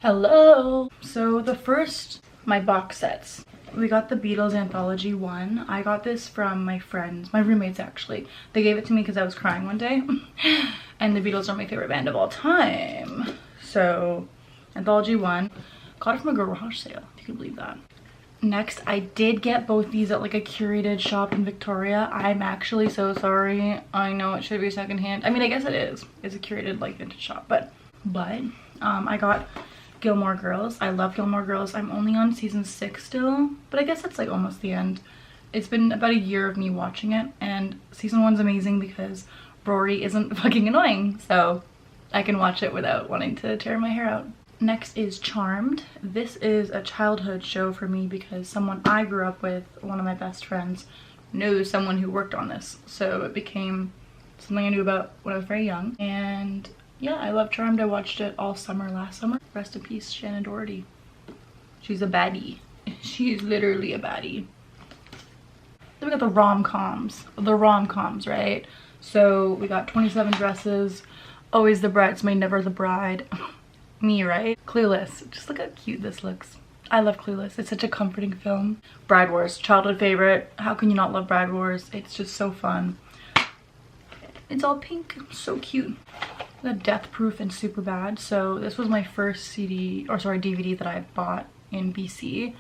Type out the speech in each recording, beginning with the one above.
Hello! So the first, my box sets. We got the Beatles Anthology 1. I got this from my friends, my roommates actually. They gave it to me because I was crying one day. And the Beatles are my favorite band of all time. So, Anthology 1. Got it from a garage sale, if you can believe that. Next, I did get both these at like a Curated shop in Victoria. I'm actually so sorry. I know it should be secondhand. I mean, I guess it is. It's a Curated like vintage shop, but I got Gilmore Girls. I love Gilmore Girls. I'm only on season 6 still, but I guess it's like almost the end. It's been about a year of me watching it, and season 1's amazing because Rory isn't fucking annoying, so I can watch it without wanting to tear my hair out. Next is Charmed. This is a childhood show for me because someone I grew up with, one of my best friends, knows someone who worked on this, so it became something I knew about when I was very young. And yeah, I love Charmed. I watched it all summer last summer. Rest in peace, Shannon Doherty. She's a baddie. She's literally a baddie. Then we got the rom-coms. The rom-coms, right? So we got 27 Dresses, Always the Bridesmaid, Never the Bride. Me, right? Clueless. Just look how cute this looks. I love Clueless. It's such a comforting film. Bride Wars, childhood favorite. How can you not love Bride Wars? It's just so fun. It's all pink. So cute. The Death Proof and Superbad. So this was my first DVD that I bought in BC.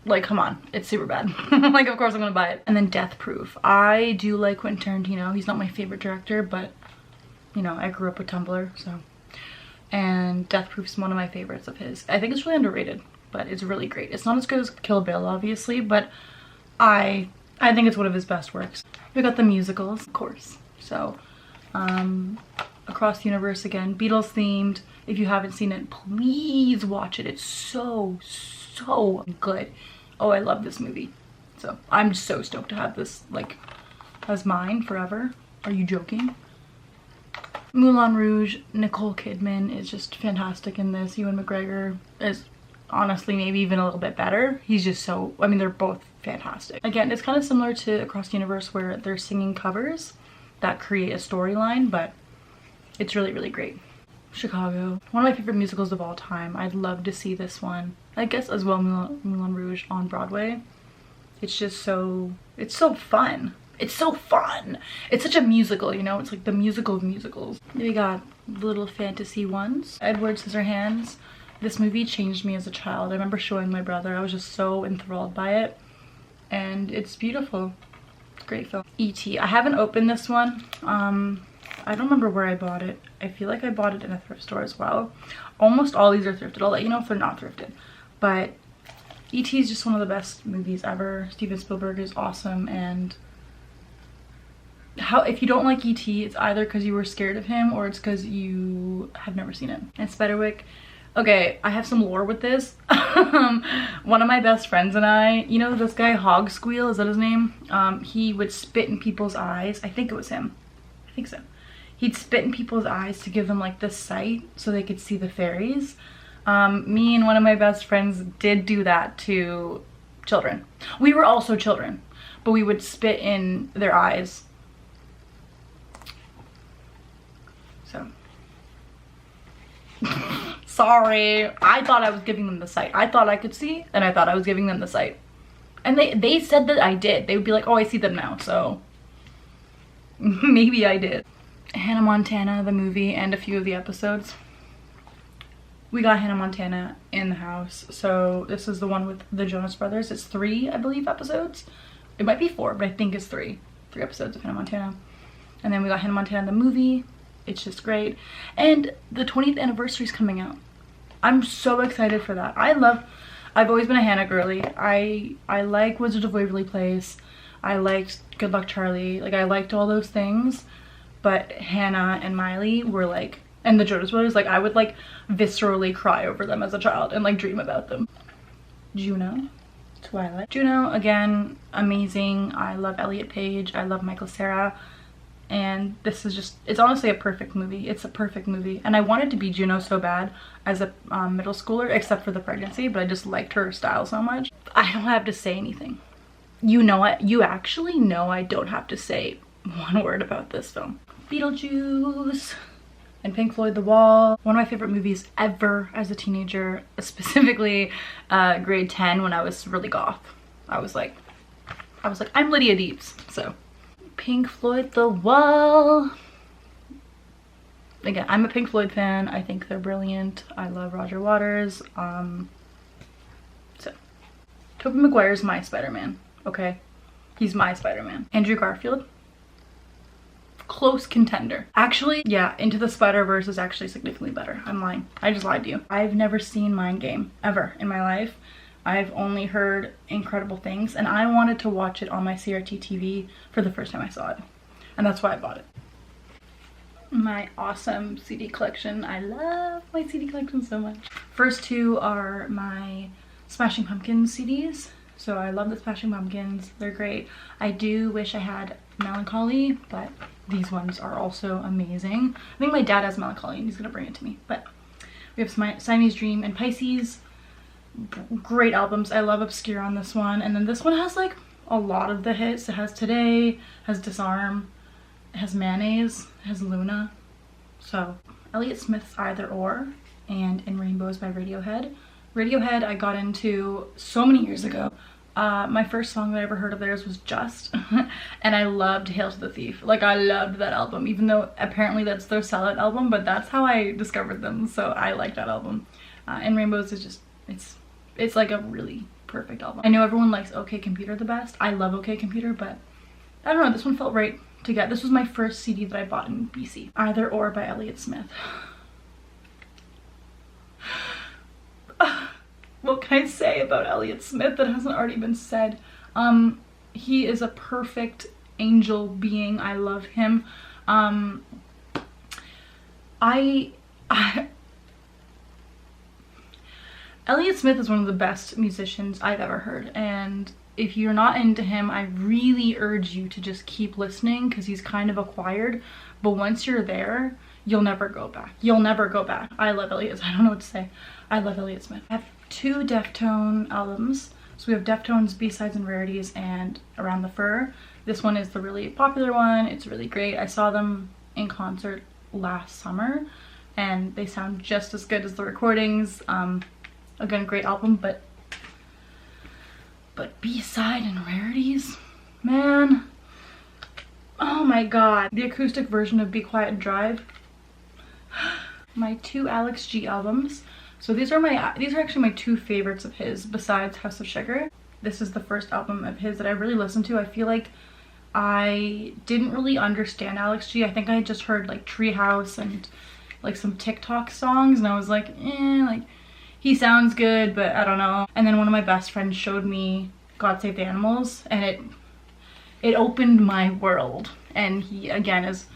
Like, come on, it's super bad. Like, of course I'm gonna buy it. And then Death Proof. I do like Quentin Tarantino. He's not my favorite director, but you know, I grew up with Tumblr, so. And Death Proof's one of my favorites of his. I think it's really underrated, but it's really great. It's not as good as Kill Bill, obviously, but I think it's one of his best works. We got the musicals, of course. So, Across the Universe again, Beatles themed. If you haven't seen it, please watch it. It's so good. Oh, I love this movie. So I'm so stoked to have this like as mine forever. Are you joking? Moulin Rouge, Nicole Kidman is just fantastic in this. Ewan McGregor is honestly maybe even a little bit better. He's just so, I mean, they're both fantastic. Again, it's kind of similar to Across the Universe where they're singing covers that create a storyline, but it's really great. Chicago, one of my favorite musicals of all time. I'd love to see this one. I guess as well Moulin Rouge on Broadway. It's just so, it's so fun. It's so fun. It's such a musical, you know? It's like the musical of musicals. We got little fantasy ones. Edward Scissorhands. This movie changed me as a child. I remember showing my brother. I was just so enthralled by it. And it's beautiful. Great film. E.T. I haven't opened this one. I don't remember where I bought it. I feel like I bought it in a thrift store as well. Almost all these are thrifted. I'll let you know if they're not thrifted. But E.T. is just one of the best movies ever. Steven Spielberg is awesome, and if you don't like E.T., it's either because you were scared of him or it's because you have never seen it. And Spiderwick. Okay, I have some lore with this. One of my best friends and I, you know this guy Hog Squeal, is that his name? He would spit in people's eyes. I think it was him. I think so. He'd spit in people's eyes to give them like the sight so they could see the fairies. Me and one of my best friends did do that to children. We were also children, but we would spit in their eyes. So. Sorry. I thought I was giving them the sight. I thought I could see, and I thought I was giving them the sight. And they said that I did. They would be like, oh, I see them now, so maybe I did. Hannah Montana, the movie, and a few of the episodes. We got Hannah Montana in the house. So this is the one with the Jonas Brothers. It's 3, I believe, episodes. It might be 4, but I think it's 3. 3 episodes of Hannah Montana. And then we got Hannah Montana, the movie. It's just great. And the 20th anniversary is coming out. I'm so excited for that. I've always been a Hannah girly. I like Wizards of Waverly Place. I liked Good Luck Charlie. Like, I liked all those things. But Hannah and Miley were like, and the Jonas Brothers, like, I would like viscerally cry over them as a child and like dream about them. Juno, Twilight. Juno, again, amazing. I love Elliot Page. I love Michael Cera. And this is just, it's honestly a perfect movie. It's a perfect movie. And I wanted to be Juno so bad as a middle schooler, except for the pregnancy, but I just liked her style so much. I don't have to say anything. You know what? You actually know I don't have to say one word about this film. Beetlejuice. and Pink Floyd The Wall. One of my favorite movies ever as a teenager, specifically grade 10 when I was really goth. I was like, I'm Lydia Deeps. So Pink Floyd The Wall. Again, I'm a Pink Floyd fan. I think they're brilliant. I love Roger Waters. So Tobey Maguire's my Spider-Man, okay? He's my Spider-Man. Andrew Garfield, close contender. Actually, yeah, Into the Spider-Verse is actually significantly better. I'm lying. I just lied to you. I've never seen Mind Game ever in my life. I've only heard incredible things, and I wanted to watch it on my CRT TV for the first time I saw it. And that's why I bought it. My awesome CD collection. I love my CD collection so much. First two are my Smashing Pumpkins CDs. So I love the Smashing Pumpkins. They're great. I do wish I had Melancholy, but these ones are also amazing. I think my dad has Melancholy and he's gonna bring it to me. But we have Siamese Dream and Pisces. Great albums. I love Obscure on this one. And then this one has like a lot of the hits. It has Today, has Disarm, it has Mayonnaise, it has Luna. So Elliott Smith's Either Or and In Rainbows by Radiohead. Radiohead I got into so many years ago. My first song that I ever heard of theirs was Just, and I loved Hail to the Thief. Like, I loved that album, even though apparently that's their sellout album, but that's how I discovered them, so I like that album. In Rainbows is just, it's like a really perfect album. I know everyone likes OK Computer the best. I love OK Computer, but I don't know, this one felt right to get. This was my first CD that I bought in BC. Either Or by Elliott Smith. What can I say about Elliott Smith that hasn't already been said? He is a perfect angel being. I love him. Elliott Smith is one of the best musicians I've ever heard, and if you're not into him, I really urge you to just keep listening because he's kind of acquired, but once you're there, you'll never go back. You'll never go back. I love Elliott. I don't know what to say. I love Elliott Smith. I have two Deftone albums. So we have Deftones B-Sides and Rarities and Around the Fur. This one is the really popular one. It's really great. I saw them in concert last summer and they sound just as good as the recordings. Again, great album, but B-Side and Rarities, man. Oh my god. The acoustic version of Be Quiet and Drive. My two Alex G albums. So these are actually my two favorites of his besides House of Sugar. This is the first album of his that I really listened to. I feel like I didn't really understand Alex G. I think I had just heard like Treehouse and like some TikTok songs and I was like, like he sounds good, but I don't know. And then one of my best friends showed me God Save the Animals and it opened my world. And he again is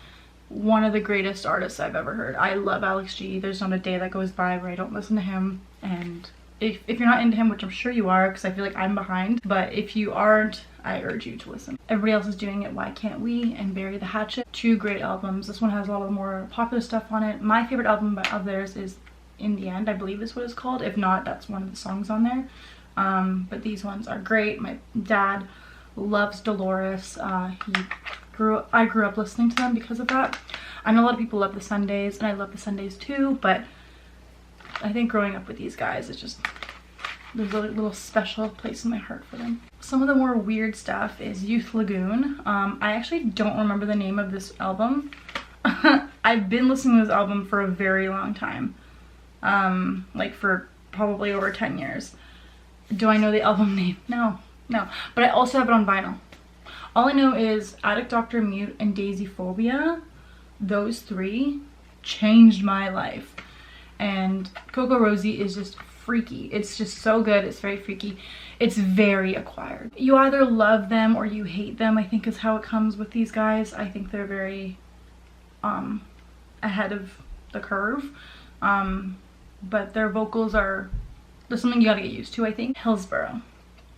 one of the greatest artists I've ever heard. I love Alex G. There's not a day that goes by where I don't listen to him. And if you're not into him, which I'm sure you are because I feel like I'm behind, but if you aren't, I urge you to listen. Everybody else is doing it, Why Can't We and Bury the Hatchet. Two great albums. This one has a lot of more popular stuff on it. My favorite album of theirs is In the End, I believe is what it's called. If not, that's one of the songs on there. But these ones are great. My dad loves Dolores. I grew up listening to them because of that. I know a lot of people love the Sundays, and I love the Sundays too, but I think growing up with these guys, it's just, there's a little special place in my heart for them. Some of the more weird stuff is Youth Lagoon. I actually don't remember the name of this album. I've been listening to this album for a very long time. Like for probably over 10 years. Do I know the album name? No. But I also have it on vinyl. All I know is Addict, Doctor, Mute, and Daisy Phobia. Those three changed my life. And Coco Rosie is just freaky. It's just so good. It's very freaky. It's very acquired. You either love them or you hate them, I think is how it comes with these guys. I think they're very ahead of the curve. But their vocals are, there's something you gotta get used to, I think. Hillsborough.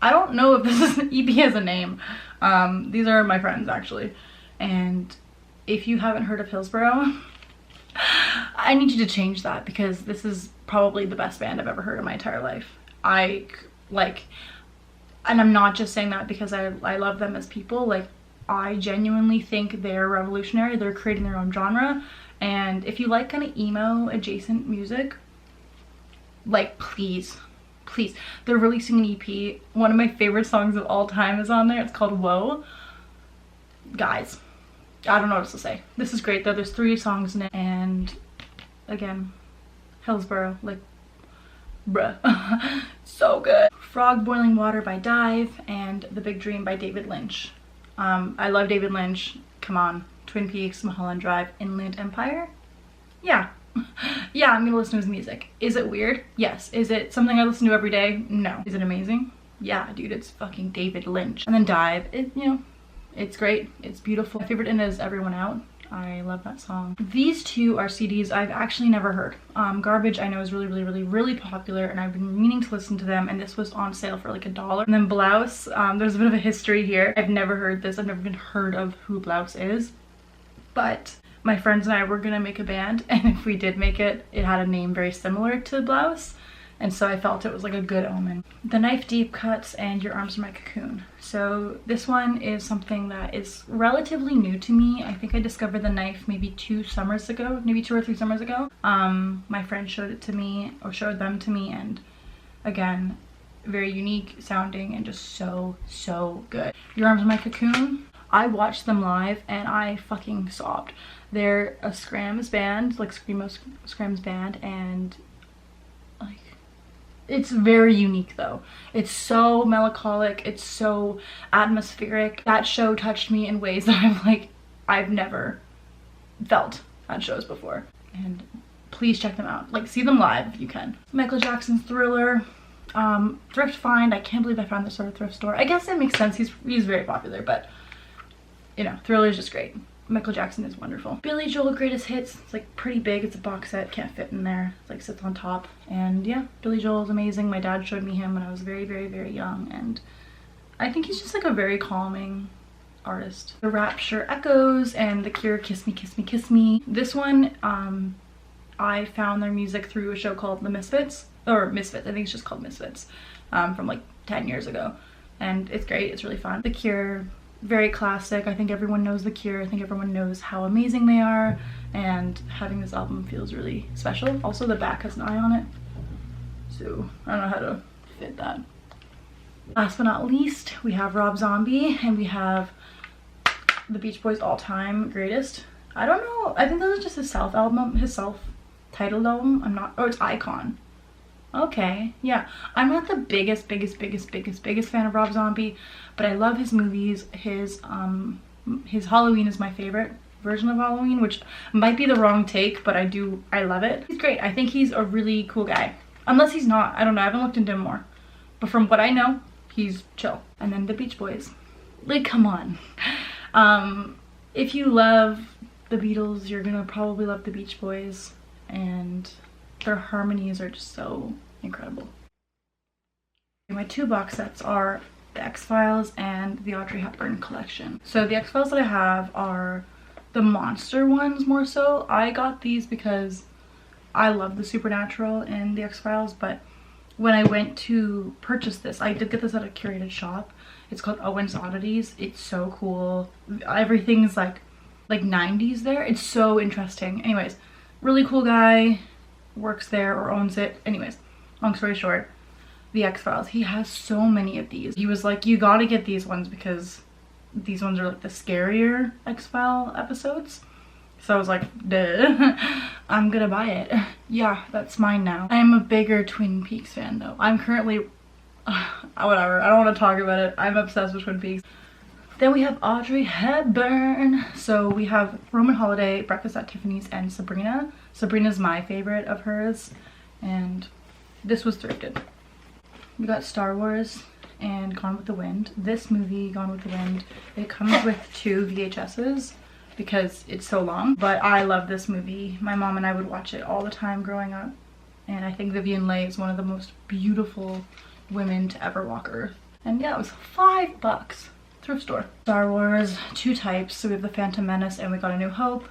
I don't know if this EP has a name. These are my friends actually. And if you haven't heard of Hillsborough, I need you to change that because this is probably the best band I've ever heard in my entire life. And I'm not just saying that because I love them as people. Like, I genuinely think they're revolutionary. They're creating their own genre And if you like kind of emo adjacent music, like please, they're releasing an EP. One of my favorite songs of all time is on there. It's called Whoa. Guys, I don't know what else to say. This is great though. There's 3 songs in it, and again, Hillsborough, like, bruh. So good. Frog Boiling Water by Dive, and The Big Dream by David Lynch. I love David Lynch. Come on. Twin Peaks, Mulholland Drive, Inland Empire. Yeah. Yeah, I'm gonna listen to his music. Is it weird? Yes. Is it something I listen to every day? No. Is it amazing? Yeah, dude, it's fucking David Lynch. And then Dive, you know, it's great. It's beautiful. My favorite in it is Everyone Out. I love that song. These 2 are CDs I've actually never heard. Garbage I know is really popular, and I've been meaning to listen to them, and this was on sale for like $1. And then Blouse, there's a bit of a history here. I've never heard this. I've never even heard of who Blouse is. But my friends and I were gonna make a band, and if we did make it, it had a name very similar to Blouse, and so I felt it was like a good omen. The Knife Deep Cuts and Your Arms Are My Cocoon. So this one is something that is relatively new to me. I think I discovered The Knife maybe 2 summers ago, maybe 2 or 3 summers ago. My friend showed it to me, or showed them to me, and again, very unique sounding and just so good. Your Arms Are My Cocoon. I watched them live and I fucking sobbed. They're a Scrams band, like Screamo Scrams band, and like, it's very unique though. It's so melancholic, it's so atmospheric. That show touched me in ways that I've never felt at shows before. And please check them out. Like, see them live if you can. Michael Jackson's Thriller. Thrift Find. I can't believe I found this at a thrift store. I guess it makes sense. He's very popular, but you know, Thriller is just great. Michael Jackson is wonderful. Billy Joel Greatest Hits. It's like pretty big. It's a box set. Can't fit in there. It's like sits on top. And yeah, Billy Joel is amazing. My dad showed me him when I was very young, and I think he's just like a very calming artist. The Rapture Echoes and The Cure Kiss Me Kiss Me Kiss Me. This one, I found their music through a show called The Misfits, or Misfits. I think it's just called Misfits, from like 10 years ago, and it's great. It's really fun. The Cure, very classic. I think everyone knows The Cure. I think everyone knows how amazing they are, and having this album feels really special. Also, the back has an eye on it, so I don't know how to fit that. Last but not least, we have Rob Zombie, and we have the Beach Boys' all-time greatest. I don't know, I think that was just his self-album, his self-titled album. I'm not, oh, it's Icon. Okay, yeah. I'm not the biggest fan of Rob Zombie, but I love his movies. His Halloween is my favorite version of Halloween, which might be the wrong take, but I love it. He's great. I think he's a really cool guy. Unless he's not, I don't know, I haven't looked into him more. But from what I know, he's chill. And then the Beach Boys. Like, come on. If you love the Beatles, you're gonna probably love the Beach Boys, and their harmonies are just so incredible. My 2 box sets are the X-Files and the Audrey Hepburn collection. So the X-Files that I have are the monster ones more so. I got these because I love the supernatural in the X-Files, but when I went to purchase this, I did get this at a curated shop. It's called Owen's Oddities. It's so cool. Everything's like 90s there. It's so interesting. Anyways, really cool guy, works there or owns it. Anyways, long story short, the X-Files, he has so many of these. He was like, you gotta get these ones because these ones are like the scarier X-File episodes. So I was like, duh, I'm gonna buy it. Yeah, that's mine now. I am a bigger Twin Peaks fan though. I'm currently, whatever, I don't want to talk about it. I'm obsessed with Twin Peaks. Then we have Audrey Hepburn. So we have Roman Holiday, Breakfast at Tiffany's, and Sabrina. Sabrina's my favorite of hers, and this was thrifted. We got Star Wars and Gone with the Wind. This movie, Gone with the Wind, it comes with 2 VHSs because it's so long, but I love this movie. My mom and I would watch it all the time growing up, and I think Vivien Leigh is one of the most beautiful women to ever walk Earth. And yeah, it was $5. Thrift store. Star Wars, 2 types. So we have The Phantom Menace and we got A New Hope.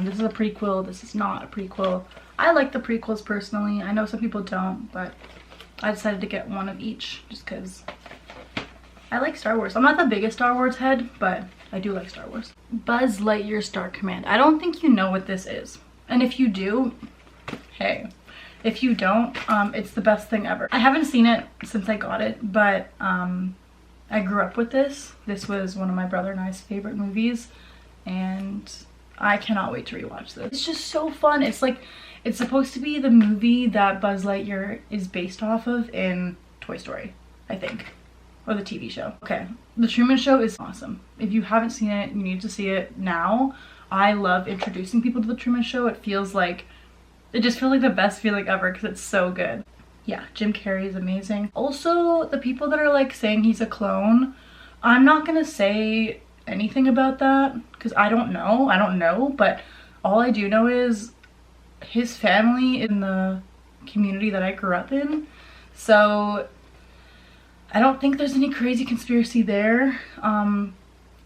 This is a prequel. This is not a prequel. I like the prequels personally. I know some people don't, but I decided to get one of each just because I like Star Wars. I'm not the biggest Star Wars head, but I do like Star Wars. Buzz Lightyear Star Command. I don't think you know what this is. And if you do, hey, if you don't, it's the best thing ever. I haven't seen it since I got it, but I grew up with this. This was one of my brother and I's favorite movies, and I cannot wait to rewatch this. It's just so fun. It's like, it's supposed to be the movie that Buzz Lightyear is based off of in Toy Story, I think. Or the TV show. Okay, The Truman Show is awesome. If you haven't seen it, you need to see it now. I love introducing people to The Truman Show. It feels like, it just feels like the best feeling ever because it's so good. Yeah, Jim Carrey is amazing. Also, the people that are like saying he's a clone, I'm not gonna say anything about that because I don't know, but all I do know is his family in the community that I grew up in, so I don't think there's any crazy conspiracy there. And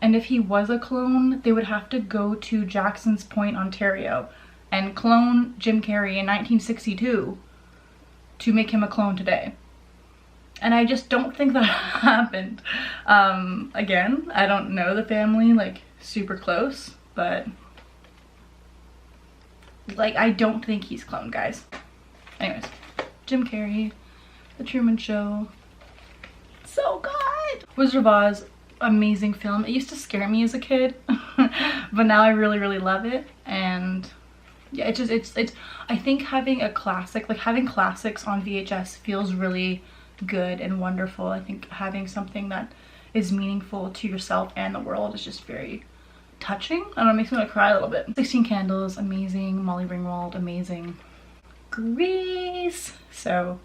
if he was a clone, they would have to go to Jackson's Point, Ontario and clone Jim Carrey in 1962 to make him a clone today. And I just don't think that happened. Again, I don't know the family like super close, but like I don't think he's cloned, guys. Anyways, Jim Carrey, The Truman Show, so good. Wizard of Oz, amazing film. It used to scare me as a kid, but now I really love it. And yeah, it's I think having a classic, like having classics on VHS feels really good and wonderful. I think having something that is meaningful to yourself and the world is just very touching. I don't know, it makes me want to cry a little bit. 16 Candles, amazing. Molly Ringwald, amazing. Grease. So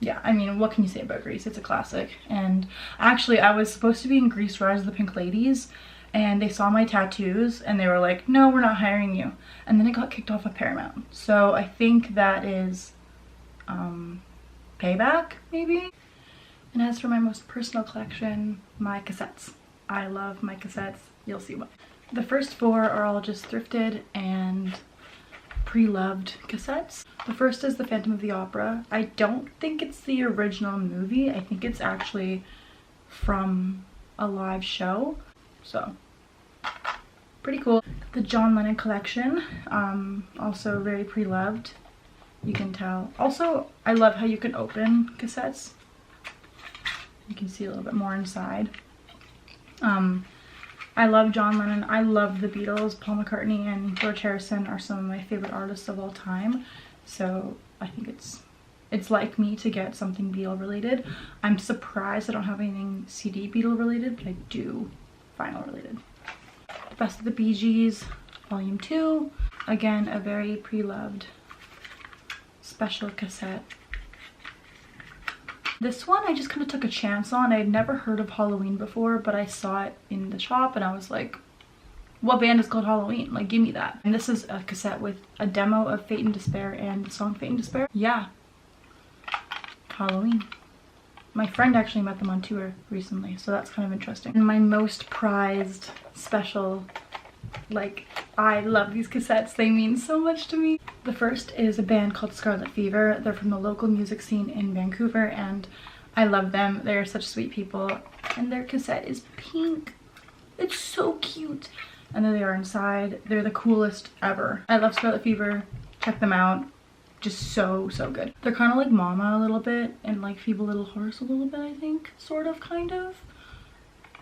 yeah, I mean, what can you say about Grease? It's a classic. And actually, I was supposed to be in Grease Rise of the Pink Ladies, and they saw my tattoos and they were like, no, we're not hiring you. And then it got kicked off of Paramount. So I think that is payback, maybe. And as for my most personal collection, my cassettes. I love my cassettes. You'll see why. The first four are all just thrifted and pre-loved cassettes. The first is The Phantom of the Opera. I don't think it's the original movie. I think it's actually from a live show. So, pretty cool. The John Lennon collection, also very pre-loved. You can tell. Also, I love how you can open cassettes. You can see a little bit more inside. I love John Lennon. I love the Beatles. Paul McCartney and George Harrison are some of my favorite artists of all time. So I think it's like me to get something Beatle related. I'm surprised I don't have anything CD Beatle related, but I do vinyl related. Best of the Bee Gees, Volume 2. Again, a very pre-loved special cassette. This one I just kind of took a chance on. I had never heard of Halloween before, but I saw it in the shop and I was like, what band is called Halloween? Like, give me that. And this is a cassette with a demo of Fate and Despair and the song Fate and Despair. Yeah, Halloween. My friend actually met them on tour recently, so that's kind of interesting. And my most prized special, like, I love these cassettes. They mean so much to me. The first is a band called Scarlet Fever. They're from the local music scene in Vancouver and I love them. They're such sweet people. And their cassette is pink. It's so cute. And there they are inside. They're the coolest ever. I love Scarlet Fever. Check them out. Just so good. They're kind of like Mama a little bit and like Feeble Little Horse a little bit, I think. Sort of, kind of.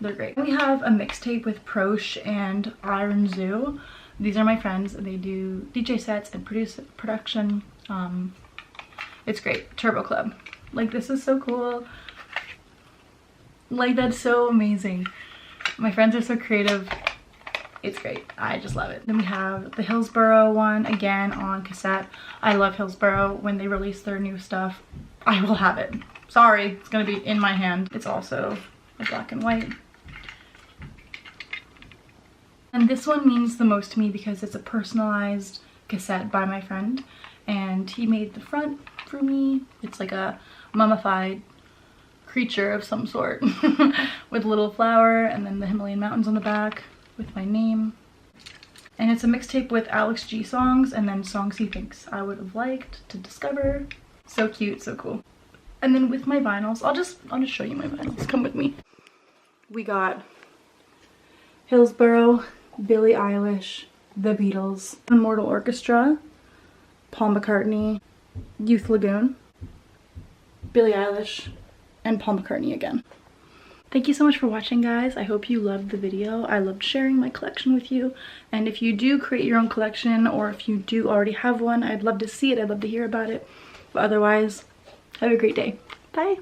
They're great. We have a mixtape with Prosh and Iron Zoo. These are my friends. They do DJ sets and production. It's great. Turbo Club. Like, this is so cool. Like, that's so amazing. My friends are so creative. It's great. I just love it. Then we have the Hillsborough one again on cassette. I love Hillsborough. When they release their new stuff, I will have it. Sorry, it's gonna be in my hand. It's also a black and white. And this one means the most to me because it's a personalized cassette by my friend. And he made the front for me. It's like a mummified creature of some sort with a little flower and then the Himalayan mountains on the back with my name. And it's a mixtape with Alex G songs and then songs he thinks I would have liked to discover. So cute, so cool. And then with my vinyls, I'll just show you my vinyls. Come with me. We got Hillsborough, Billie Eilish, The Beatles, Immortal Orchestra, Paul McCartney, Youth Lagoon, Billie Eilish, and Paul McCartney again. Thank you so much for watching, guys. I hope you loved the video. I loved sharing my collection with you. And if you do create your own collection, or if you do already have one, I'd love to see it. I'd love to hear about it. But otherwise, have a great day. Bye.